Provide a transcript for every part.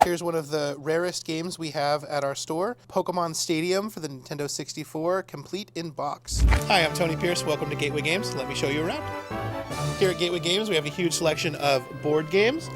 Here's one of the rarest games we have at our store, Pokemon Stadium for the Nintendo 64, complete in box. Hi, I'm Tony Pierce. Welcome to Gateway Games. Let me show you around. Here at Gateway Games, we have a huge selection of board games.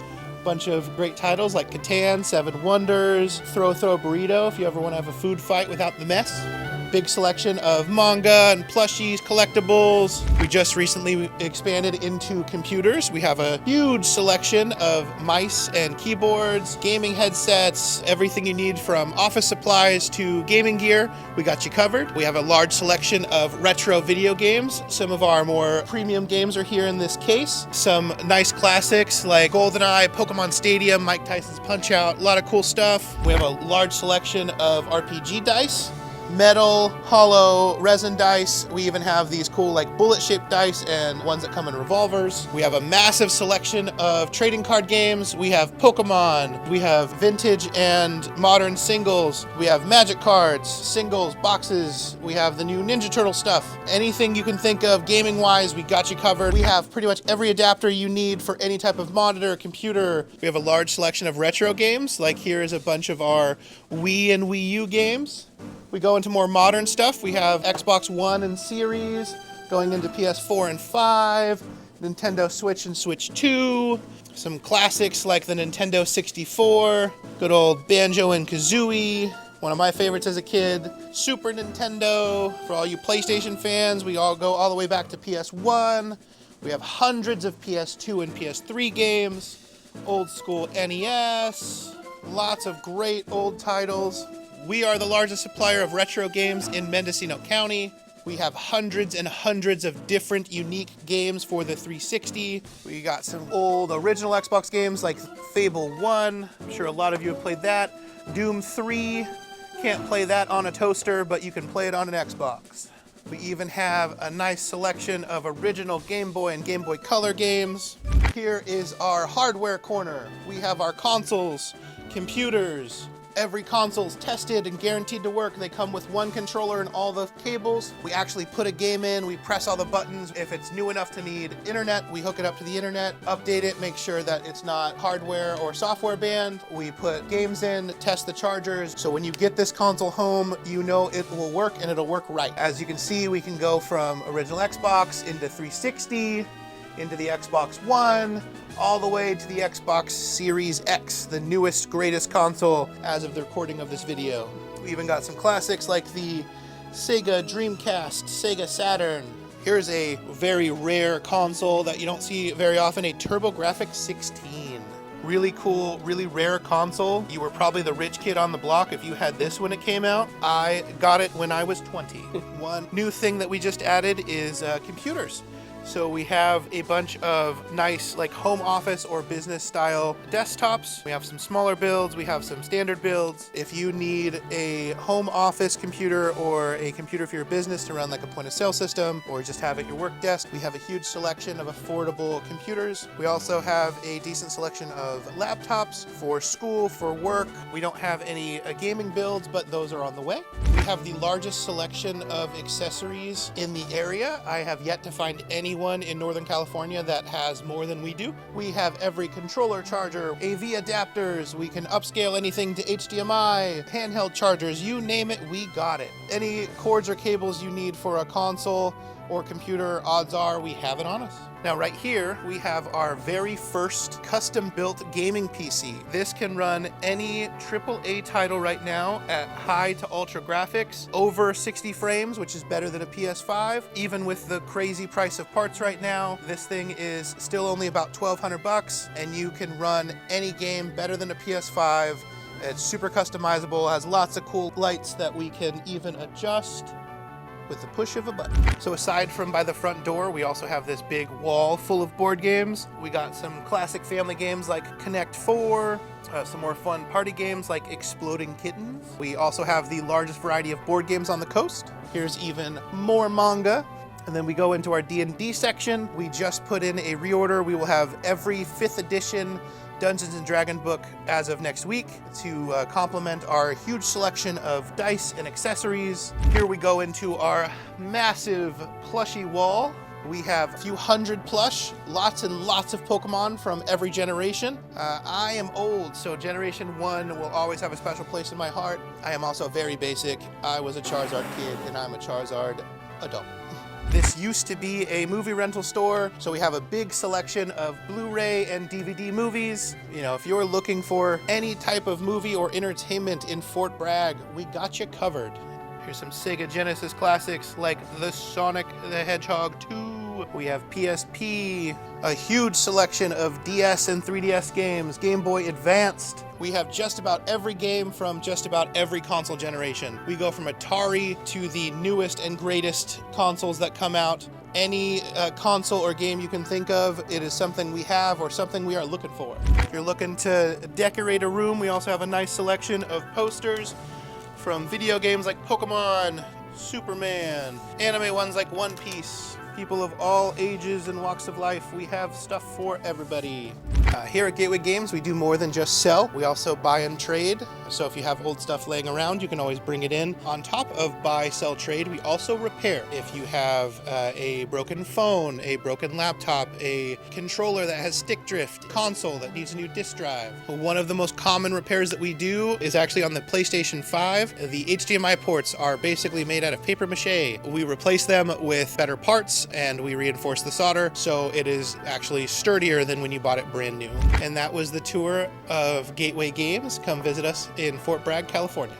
Bunch of great titles like Catan, Seven Wonders, Throw Burrito if you ever want to have a food fight without the mess. Big selection of manga and plushies, collectibles. We just recently expanded into computers. We have a huge selection of mice and keyboards, gaming headsets, everything you need from office supplies to gaming gear. We got you covered. We have a large selection of retro video games. Some of our more premium games are here in this case. Some nice classics like GoldenEye, Pokemon Stadium, Mike Tyson's Punch-Out!, a lot of cool stuff. We have a large selection of RPG dice. Metal, hollow, resin dice. We even have these cool like bullet-shaped dice and ones that come in revolvers. We have a massive selection of trading card games. We have Pokemon. We have vintage and modern singles. We have magic cards, singles, boxes. We have the new Ninja Turtle stuff. Anything you can think of gaming-wise, we got you covered. We have pretty much every adapter you need for any type of monitor, computer. We have a large selection of retro games. Like here is a bunch of our Wii and Wii U games. We go into more modern stuff. We have Xbox One and Series, going into PS4 and 5, Nintendo Switch and Switch 2, some classics like the Nintendo 64, good old Banjo and Kazooie, one of my favorites as a kid, Super Nintendo. For all you PlayStation fans, we all go all the way back to PS1. We have hundreds of PS2 and PS3 games, old school NES, lots of great old titles. We are the largest supplier of retro games in Mendocino County. We have hundreds and hundreds of different unique games for the 360. We got some old original Xbox games like Fable 1. I'm sure a lot of you have played that. Doom 3. Can't play that on a toaster, but you can play it on an Xbox. We even have a nice selection of original Game Boy and Game Boy Color games. Here is our hardware corner. We have our consoles, computers. Every console's tested and guaranteed to work. They come with one controller and all the cables. We actually put a game in, we press all the buttons. If it's new enough to need internet, we hook it up to the internet, update it, make sure that it's not hardware or software banned. We put games in, test the chargers. So when you get this console home, you know it will work and it'll work right. As you can see, we can go from original Xbox into 360, into the Xbox One, all the way to the Xbox Series X, the newest, greatest console as of the recording of this video. We even got some classics like the Sega Dreamcast, Sega Saturn. Here's a very rare console that you don't see very often, a TurboGrafx 16. Really cool, really rare console. You were probably the rich kid on the block if you had this when it came out. I got it when I was 20. One new thing that we just added is computers. So we have a bunch of nice like home office or business style desktops. We have some smaller builds, we have some standard builds. If you need a home office computer or a computer for your business to run like a point of sale system or just have at your work desk, we have a huge selection of affordable computers. We also have a decent selection of laptops for school, for work. We don't have any gaming builds, but those are on the way. We have the largest selection of accessories in the area. I have yet to find anyone in Northern California that has more than we do. We have every controller charger, AV adapters, we can upscale anything to HDMI, handheld chargers, you name it, we got it. Any cords or cables you need for a console or computer, odds are we have it on us. Now right here, we have our very first custom-built gaming PC. This can run any AAA title right now at high to ultra graphics, over 60 frames, which is better than a PS5. Even with the crazy price of parts right now, this thing is still only about $1,200, and you can run any game better than a PS5. It's super customizable, has lots of cool lights that we can even adjust with the push of a button. So aside from by the front door, we also have this big wall full of board games. We got some classic family games like Connect 4, some more fun party games like Exploding Kittens. We also have the largest variety of board games on the coast. Here's even more manga. And then we go into our D&D section. We just put in a reorder. We will have every 5th edition Dungeons & Dragon book as of next week to complement our huge selection of dice and accessories. Here we go into our massive plushy wall. We have a few hundred plush, lots and lots of Pokemon from every generation. I am old, so Generation 1 will always have a special place in my heart. I am also very basic. I was a Charizard kid, and I'm a Charizard adult. This used to be a movie rental store, so we have a big selection of Blu-ray and DVD movies. You know, if you're looking for any type of movie or entertainment in Fort Bragg, we got you covered. Here's some Sega Genesis classics like the Sonic the Hedgehog 2. We have PSP, a huge selection of DS and 3DS games, Game Boy Advanced. We have just about every game from just about every console generation. We go from Atari to the newest and greatest consoles that come out. Any console or game you can think of, it is something we have or something we are looking for. If you're looking to decorate a room, we also have a nice selection of posters from video games like Pokemon, Superman, anime ones like One Piece. People of all ages and walks of life, we have stuff for everybody. Here at Gateway Games, we do more than just sell. We also buy and trade. So if you have old stuff laying around, you can always bring it in. On top of buy, sell, trade, we also repair. If you have a broken phone, a broken laptop, a controller that has stick drift, console that needs a new disk drive. One of the most common repairs that we do is actually on the PlayStation 5. The HDMI ports are basically made out of paper mache. We replace them with better parts and we reinforce the solder so it is actually sturdier than when you bought it brand new. And that was the tour of Gateway Games. Come visit us in Fort Bragg, California.